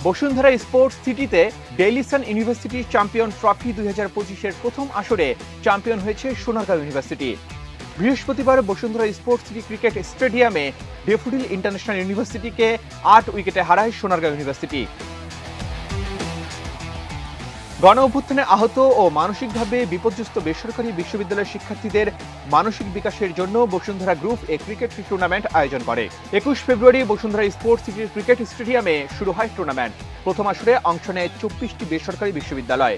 Bashundhara sports সিটিতে Daily Sun university champion trophy 2025-এর প্রথম আসরে চ্যাম্পিয়ন হয়েছে সোনারগাঁও ইউনিভার্সিটি। বৃহস্পতিবার বসুন্ধরা স্পোর্টস সিটি ক্রিকেট স্টেডিয়ামে ডেফোডিল ইন্টারন্যাশনাল ইউনিভার্সিটিকে 8 উইকেটে হারায় সোনারগাঁও ইউনিভার্সিটি। গণ অভ্যুত্থানে আহত ও মানসিকভাবে বিপর্যস্ত বেসরকারি বিশ্ববিদ্যালয়ের শিক্ষার্থীদের মানসিক বিকাশের জন্য বসুন্ধরা গ্রুপ ক্রিকেট টুর্নামেন্ট আয়োজন করে। 21 ফেব্রুয়ারি বসুন্ধরা স্পোর্টস সিটির ক্রিকেট স্টেডিয়ামে শুরু হয় টুর্নামেন্ট। প্রথম আসরে অংশ নেয় 24টি বেসরকারি বিশ্ববিদ্যালয়।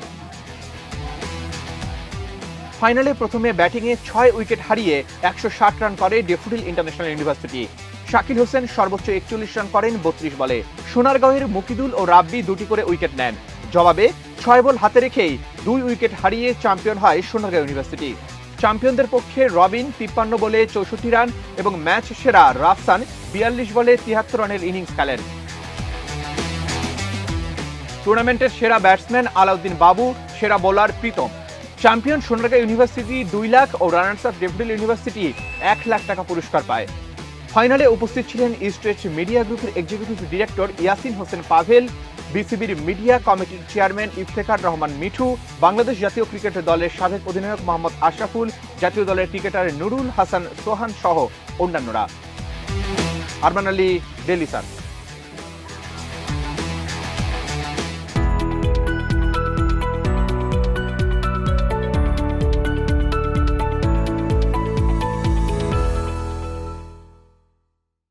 ফাইনালে প্রথমে ব্যাটিংয়ে 6 উইকেট হারিয়ে 160 রান করে daffodil international university. Shakil Hossain সর্বোচ্চ 41 রান করেন 32 বলে। সোনারগাঁওয়ের মুকিদুল ও রাব্বি 2টি করে উইকেট নেন। জবাবে 6 বল হাতে রেখেই 2 উইকেট হারিয়ে চ্যাম্পিয়ন হয় সোনারগাঁও ইউনিভার্সিটি। চ্যাম্পিয়নদের পক্ষে রবিন 53 বলে 64 রান এবং ম্যাচ সেরা রাফসান 42 বলে 73 রানের ইনিংস খেলেন। টুর্নামেন্টের সেরা ব্যাটসম্যান আলাউদ্দিন বাবু, সেরা bowler Pritam. Champion Sonargaon university 2 lakh ও runners up Daffodil university 1 lakh টাকা পুরস্কার পায়। ফাইনালে উপস্থিত ছিলেন ইস্ট ওয়েস্ট মিডিয়া গ্রুপের এক্সিকিউটিভ ডিরেক্টর ইয়াসিন হোসেন পাভেল, বিসিবির মিডিয়া কমিটির চেয়ারম্যান ইফতেখার রহমান মিঠু, বাংলাদেশ জাতীয় ক্রিকেট দলের সাবেক অধিনায়ক মোহাম্মদ আশরাফুল, জাতীয় দলের ক্রিকেটার নুরুল হাসান সোহান সহ অন্যান্যরা। Arman Ali, Daily Sun.